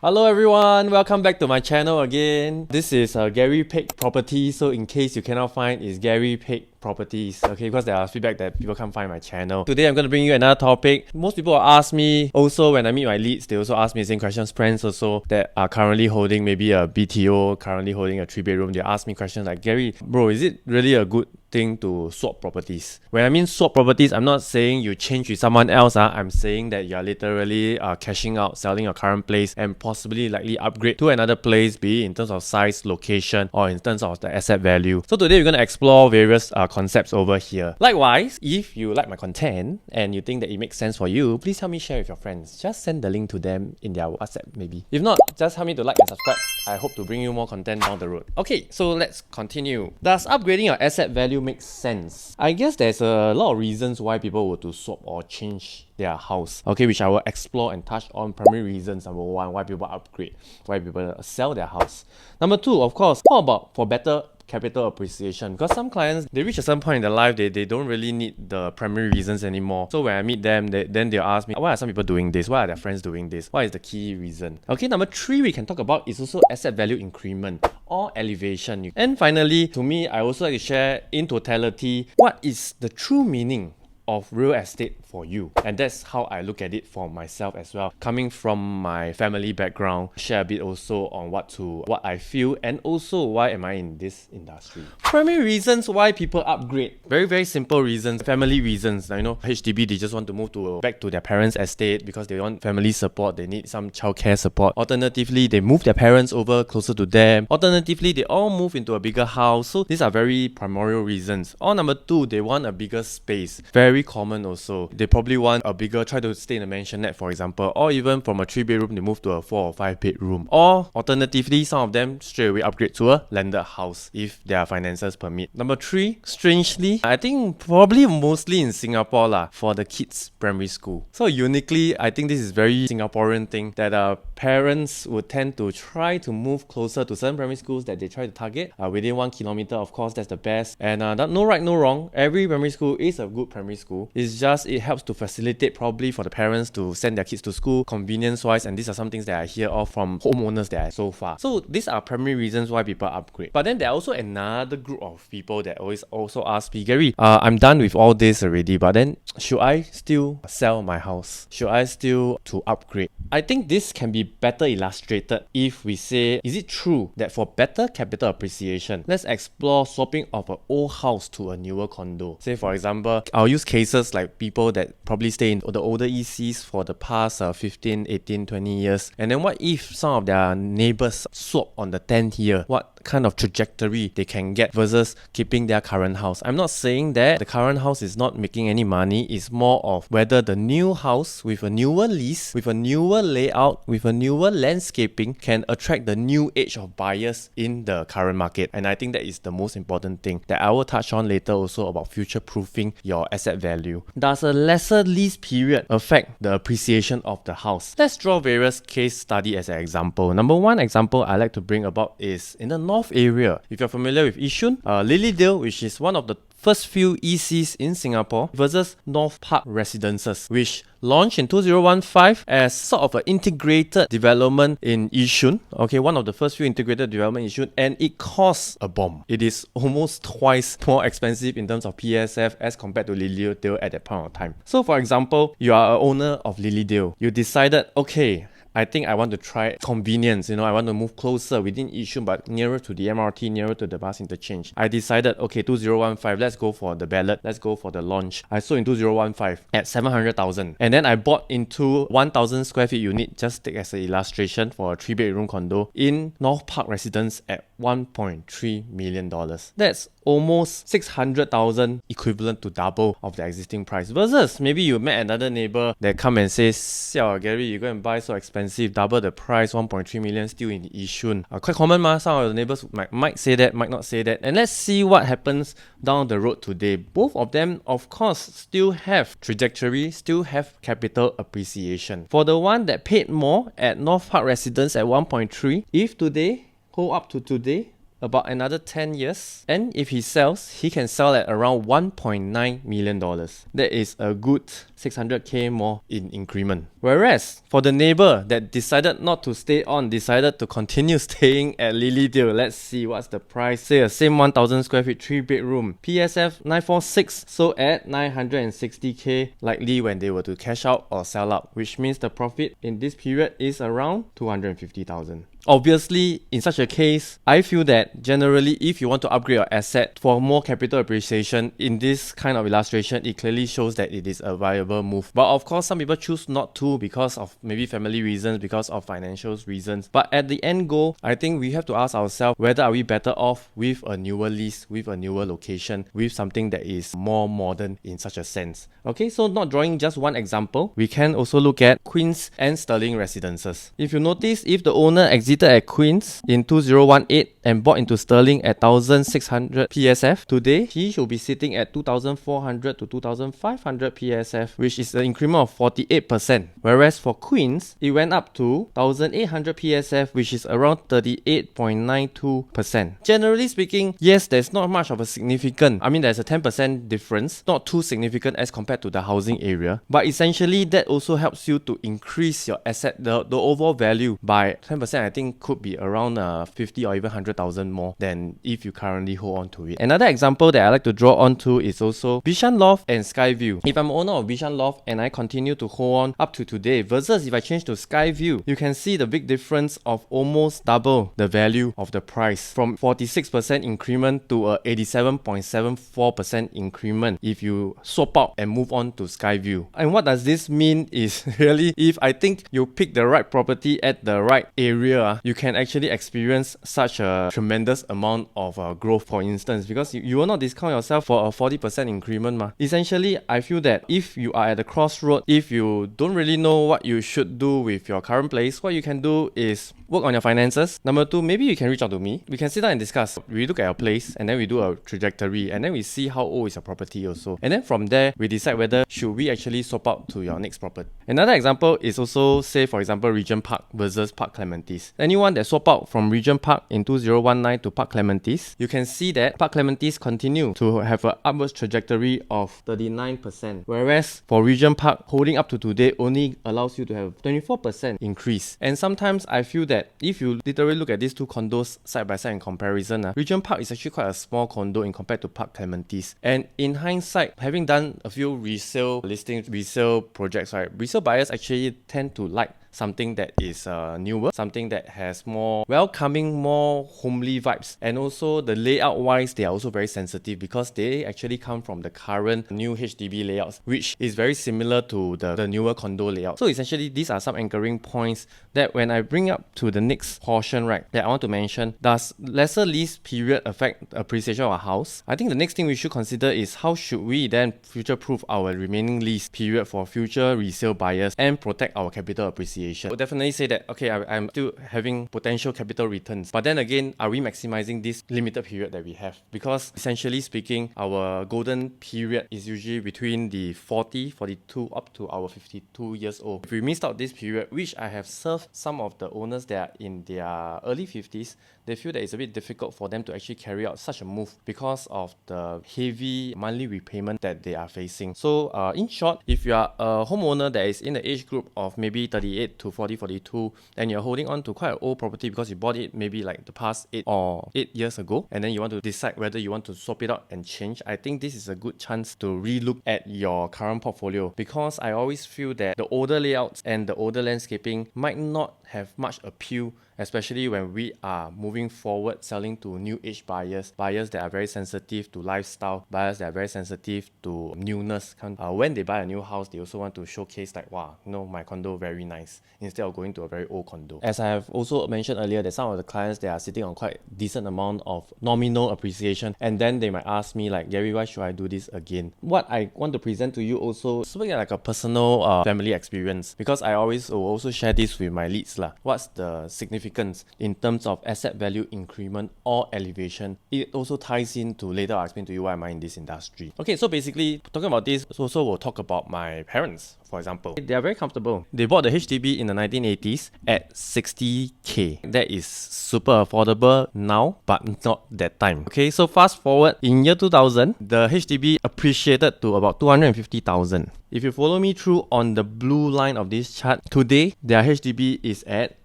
Hello everyone, welcome back to my channel again. This is Gary Pick Property, so in case you cannot find, it's Gary Pick Properties, okay, because there are feedback that people can't find my channel. Today I'm going to bring you another topic. Most people ask me, also when I meet my leads, they also ask me the same questions. Friends also that are currently holding maybe a BTO, currently holding a 3-bedroom, they ask me questions like, Gary, bro, is it really a good thing to swap properties? When I mean swap properties, I'm not saying you change with someone else. I'm saying that you're literally cashing out, selling your current place and possibly likely upgrade to another place, be it in terms of size, location, or in terms of the asset value. So today we're going to explore various concepts over here. Likewise, if you like my content and you think that it makes sense for you, please help me share with your friends. Just send the link to them in their WhatsApp maybe. If not, just help me to like and subscribe. I hope to bring you more content down the road. Okay, so let's continue. Does upgrading your asset value make sense? I guess there's a lot of reasons why people were to swap or change their house, okay, which I will explore and touch on. Primary reasons: number one, why people upgrade, why people sell their house. Number two, of course, how about for better capital appreciation? Because some clients, they reach a certain point in their life, they don't really need the primary reasons anymore. So when I meet them, then they'll ask me, why are some people doing this? Why are their friends doing this? What is the key reason? Okay, number three we can talk about is also asset value increment or elevation. And finally, to me, I also like to share in totality what is the true meaning of real estate for you. And that's how I look at it for myself as well. Coming from my family background, share a bit also on what I feel and also why am I in this industry. Primary reasons why people upgrade. Very, very simple reasons. Family reasons. You know, HDB, they just want to move back to their parents' estate because they want family support. They need some childcare support. Alternatively, they move their parents over closer to them. Alternatively, they all move into a bigger house. So these are very primary reasons. Or number two, they want a bigger space. Very common also. They probably want a bigger, try to stay in a mansionette for example, or even from a 3-bedroom they move to a 4 or 5-bedroom. Or alternatively, some of them straight away upgrade to a landed house if their finances permit. Number three, strangely, I think probably mostly in Singapore lah, for the kids' primary school. So uniquely, I think this is very Singaporean thing that parents would tend to try to move closer to certain primary schools that they try to target within 1 kilometer. Of course, that's the best. And no right, no wrong. Every primary school is a good primary school. It's just it helps to facilitate probably for the parents to send their kids to school convenience wise, and these are some things that I hear of from homeowners that I so far. So these are primary reasons why people upgrade. But then there are also another group of people that always also ask me, Gary, I'm done with all this already, but then should I still sell my house? Should I still to upgrade? I think this can be better illustrated if we say, is it true that for better capital appreciation, let's explore swapping of an old house to a newer condo? Say for example, I'll use cases like people that probably stay in the older ECs for the past 15, 18, 20 years. And then what if some of their neighbors swap on the 10th year? What kind of trajectory they can get versus keeping their current house? I'm not saying that the current house is not making any money. It's more of whether the new house with a newer lease, with a newer layout, with a newer landscaping can attract the new age of buyers in the current market. And I think that is the most important thing that I will touch on later also about future-proofing your asset value. Does a lesser lease period affect the appreciation of the house? Let's draw various case study as an example. Number one example I like to bring about is in the North area. If you're familiar with Yishun, Lilydale, which is one of the first few ECs in Singapore, versus North Park Residences, which launched in 2015 as sort of an integrated development in Yishun. Okay, one of the first few integrated development in Yishun, and it costs a bomb. It is almost twice more expensive in terms of PSF as compared to Lilydale at that point of time. So for example, you are an owner of Lilydale. You decided, okay, I think I want to try convenience, I want to move closer within Yishun but nearer to the MRT, nearer to the bus interchange. I decided, okay, 2015, let's go for the ballot, let's go for the launch. I sold in 2015 at 700,000. And then I bought into 1,000 square feet unit, just take as an illustration, for a 3-bedroom condo in North Park Residence at $1.3 million. That's almost 600,000, equivalent to double of the existing price. Versus maybe you met another neighbor that come and says, "Siao, Gary, you go and buy so expensive, double the price, 1.3 million, still in Yishun." Quite common ma, some of the neighbors might say that, might not say that. And let's see what happens down the road today. Both of them, of course, still have trajectory, still have capital appreciation. For the one that paid more at North Park Residence at 1.3, if today, hold up to today, about another 10 years, and if he sells, he can sell at around $1.9 million. That is a good 600k more in increment. Whereas for the neighbor that decided not to stay on, decided to continue staying at Lilydale, let's see what's the price. Say a same 1000 square feet 3 bedroom, PSF 946, so at 960k, likely when they were to cash out or sell out, which means the profit in this period is around 250,000. Obviously, in such a case, I feel that generally if you want to upgrade your asset for more capital appreciation, in this kind of illustration, it clearly shows that it is a viable move. But of course, some people choose not to because of maybe family reasons, because of financial reasons. But at the end goal, I think we have to ask ourselves whether are we better off with a newer lease, with a newer location, with something that is more modern in such a sense. Okay, so not drawing just one example, we can also look at Queens and Sterling residences. If you notice, if the owner exited at Queens in 2018 and bought into Sterling at 1600 PSF, today he should be sitting at 2400 to 2500 PSF, which is an increment of 48%. Whereas for Queens, it went up to 1800 PSF, which is around 38.92%. Generally speaking, yes, there's not much of a significant, there's a 10% difference, not too significant as compared to the housing area, but essentially that also helps you to increase your asset, the overall value by 10%. I think could be around 50 or even 100,000 more than if you currently hold on to it. Another example that I like to draw on to is also Bishan Loft and Skyview. If I'm owner of Bishan Loft and I continue to hold on up to today versus if I change to Skyview, you can see the big difference of almost double the value of the price, from 46% increment to a 87.74% increment if you swap out and move on to Skyview. And what does this mean is really, if I think you pick the right property at the right area, you can actually experience such a tremendous amount of growth, for instance, because you will not discount yourself for a 40% increment. Essentially, I feel that if you are at the crossroad, if you don't really know what you should do with your current place, what you can do is work on your finances. Number two, maybe you can reach out to me. We can sit down and discuss. We look at your place and then we do a trajectory and then we see how old is your property also. And then from there, we decide whether should we actually swap out to your next property. Another example is also, say for example, Regent Park versus Park Clementes. Anyone that swap out from Regent Park in 2019 to Park Clementes, you can see that Park Clementes continue to have an upwards trajectory of 39%. Whereas for Regent Park, holding up to today only allows you to have 24% increase. And sometimes I feel that if you literally look at these two condos side by side in comparison, Regent Park is actually quite a small condo in compared to Park Clementes. And in hindsight, having done a few resale listings, resale projects, right, resale buyers actually tend to like something that is newer, something that has more welcoming, more homely vibes. And also the layout wise, they are also very sensitive because they actually come from the current new HDB layouts, which is very similar to the newer condo layout. So essentially, these are some anchoring points that when I bring up to the next portion, right, that I want to mention, does lesser lease period affect appreciation of a house? I think the next thing we should consider is how should we then future-proof our remaining lease period for future resale buyers and protect our capital appreciation. I would definitely say that, okay, I'm still having potential capital returns. But then again, are we maximizing this limited period that we have? Because essentially speaking, our golden period is usually between the 40, 42 up to our 52 years old. If we missed out this period, which I have served some of the owners that are in their early 50s, they feel that it's a bit difficult for them to actually carry out such a move because of the heavy monthly repayment that they are facing. So in short, if you are a homeowner that is in the age group of maybe 38 to 40, 42, and you're holding on to quite an old property because you bought it maybe like the past 8 years ago, and then you want to decide whether you want to swap it out and change, I think this is a good chance to relook at your current portfolio, because I always feel that the older layouts and the older landscaping might not have much appeal, especially when we are moving forward selling to new age buyers that are very sensitive to lifestyle, buyers that are very sensitive to newness. When they buy a new house, they also want to showcase like, wow, my condo very nice, instead of going to a very old condo. As I have also mentioned earlier, that some of the clients, they are sitting on quite decent amount of nominal appreciation, and then they might ask me like, Gary, why should I do this again? What I want to present to you also is like a personal family experience, because I always will also share this with my leads. What's the significance in terms of asset value increment or elevation? It also ties into, later I'll explain to you why am I in this industry. Okay, so basically talking about this, also we'll talk about my parents. for example. They are very comfortable. They bought the HDB in the 1980s at 60k. That is super affordable now, but not that time. Okay, so fast forward in year 2000, the HDB appreciated to about 250,000. If you follow me through on the blue line of this chart, today their HDB is at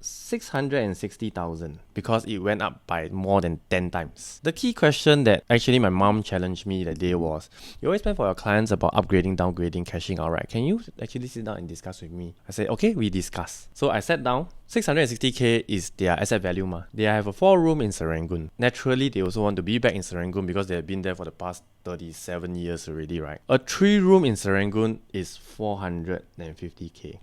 660,000 because it went up by more than 10 times. The key question that actually my mom challenged me that day was, you always plan for your clients about upgrading, downgrading, cashing out, right? Can you actually sit down and discuss with me? I said, okay, we discuss. So I sat down. 660k is their asset value ma. They have a 4-room in Serangoon. Naturally, they also want to be back in Serangoon because they have been there for the past 37 years already, right? A 3-room in Serangoon is 450k.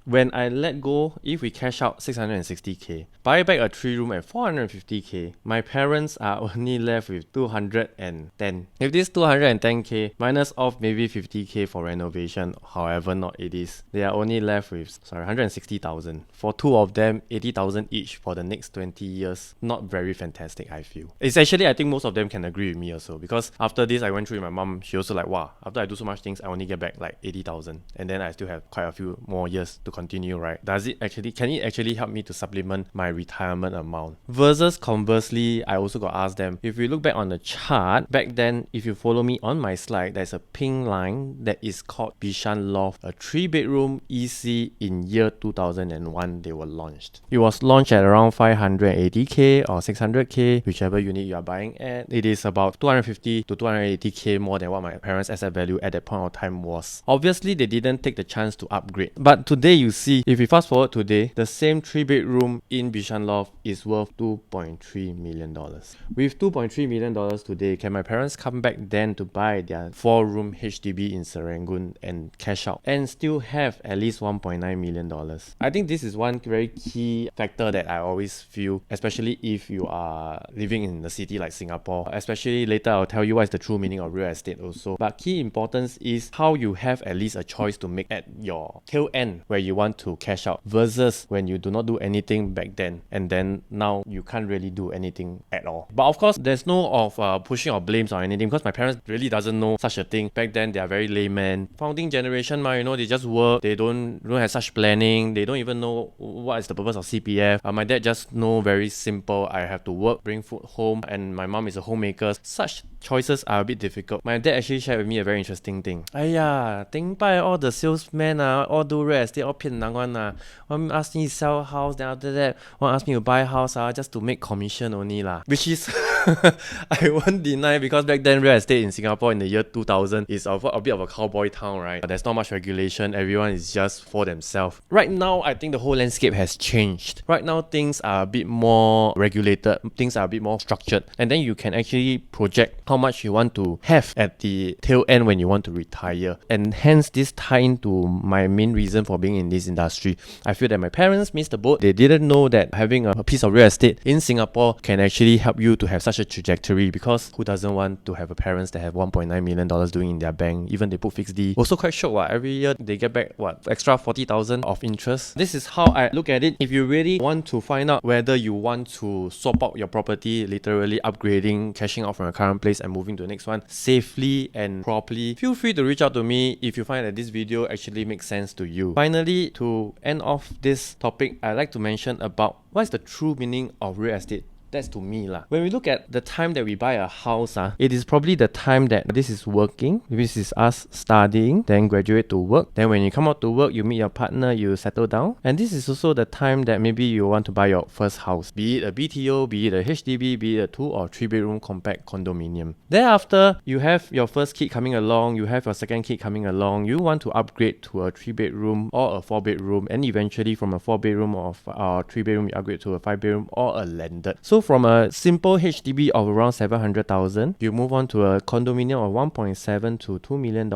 When I let go, if we cash out 660k, buy back a 3-room at 450k, my parents are only left with 210. If this 210k minus off maybe 50k for renovation, however not it is, they are only left with 160,000. For two of them, 80,000 each for the next 20 years. Not very fantastic, I feel. It's actually, I think most of them can agree with me also, because after this I went through with my mom. She also like, wow, after I do so much things, I only get back like 80,000, and then I still have quite a few more years to continue, right? Can it actually help me to supplement my retirement amount? Versus conversely, I also got asked them, if we look back on the chart, back then, if you follow me on my slide, there's a pink line that is called Bishan Loft, a 3-bedroom EC in year 2001 they were launched. It was launched at around 580k or 600k, whichever unit you are buying at. It is about 250 to 280k more than what my parents' asset value at that point of time was. Obviously, they didn't take the chance to upgrade. But today you see, if we fast forward today, the same 3-bedroom in Bishan Loft is worth $2.3 million. With $2.3 million today, can my parents come back then to buy their 4-room HDB in Serangoon and cash out and still have at least $1.9 million? I think this is one very key factor that I always feel, especially if you are living in a city like Singapore. Especially later I'll tell you what is the true meaning of real estate also. But key importance is how you have at least a choice to make at your tail end where you want to cash out, versus when you do not do anything back then and then now you can't really do anything at all. But of course, there's no of pushing or blames or anything, because my parents really doesn't know such a thing. Back then they are very layman, founding generation ma, you know, they just work, they don't have such planning, they don't even know what is the purpose of CPF. My dad just know very simple, I have to work, bring food home, and my mom is a homemaker. Such choices are a bit difficult. My dad actually shared with me a very interesting thing. Aiya, think by all the salesmen all do real estate, all 骗人one one ask me to sell house, then after that one ask me to buy house just to make commission only lah. Which is I won't deny, because back then real estate in Singapore in the year 2000 is a bit of a cowboy town, right? There's not much regulation, everyone is just for themselves. Right now, I think the whole landscape has changed. Right now, things are a bit more regulated, things are a bit more structured, and then you can actually project how much you want to have at the tail end when you want to retire. And hence, this tie into my main reason for being in this industry. I feel that my parents missed the boat. They didn't know that having a piece of real estate in Singapore can actually help you to have such a trajectory, because who doesn't want to have a parents that have $1.9 million doing in their bank? Even they put fixed D. Also quite shocked, every year they get back extra 40,000 of interest. This is how I look at it. If you really want to find out whether you want to swap out your property, literally upgrading, cashing out from your current place and moving to the next one safely and properly, feel free to reach out to me if you find that this video actually makes sense to you. Finally, to end off this topic, I'd like to mention about what is the true meaning of real estate. That's to me lah. When we look at the time that we buy a house, it is probably the time that this is working. This is us studying, then graduate to work. Then when you come out to work, you meet your partner, you settle down. And this is also the time that maybe you want to buy your first house. Be it a BTO, be it a HDB, be it a 2 or 3-bedroom compact condominium. Thereafter, you have your first kid coming along, you have your second kid coming along. You want to upgrade to a 3-bedroom or a 4-bedroom, and eventually from a 4-bedroom or 3-bedroom, you upgrade to a 5-bedroom or a landed. So from a simple HDB of around 700,000, you move on to a condominium of 1.7 to $2 million.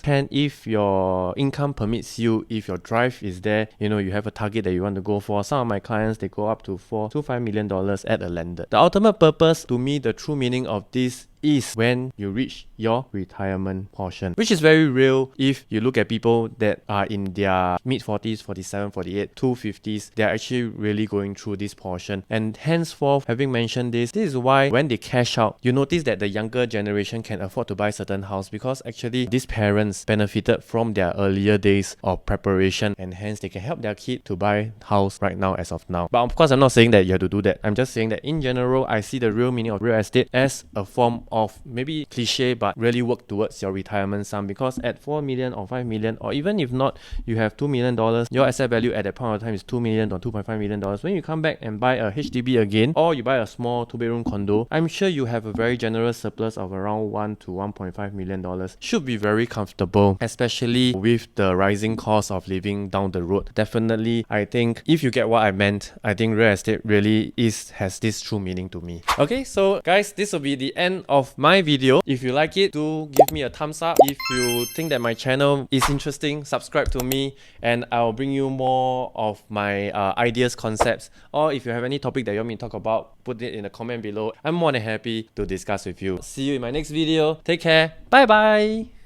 And if your income permits you, if your drive is there, you have a target that you want to go for. Some of my clients, they go up to $4 to $5 million at a landed. The ultimate purpose, to me, the true meaning of this is when you reach your retirement portion, which is very real if you look at people that are in their mid 40s, 47, 48, to 50s. They're actually really going through this portion. And henceforth, having mentioned this is why when they cash out, you notice that the younger generation can afford to buy certain house, because actually these parents benefited from their earlier days of preparation, and hence they can help their kid to buy house right now as of now. But of course, I'm not saying that you have to do that. I'm just saying that in general, I see the real meaning of real estate as a form of maybe cliche, but really work towards your retirement sum, because at 4 million or 5 million, or even if not, you have $2 million, your asset value at that point of time is $2 million or $2.5 million. When you come back and buy a HDB again, or you buy a small 2-bedroom condo, I'm sure you have a very generous surplus of around $1 to $1.5 million. Should be very comfortable, especially with the rising cost of living down the road. Definitely, I think if you get what I meant, I think real estate really has this true meaning to me. Okay, so guys, this will be the end of my video. If you like it, do give me a thumbs up. If you think that my channel is interesting, subscribe to me, and I'll bring you more of my ideas, concepts, or if you have any topic that you want me to talk about, put it in the comment below. I'm more than happy to discuss with you. See you in my next video. Take care. Bye bye.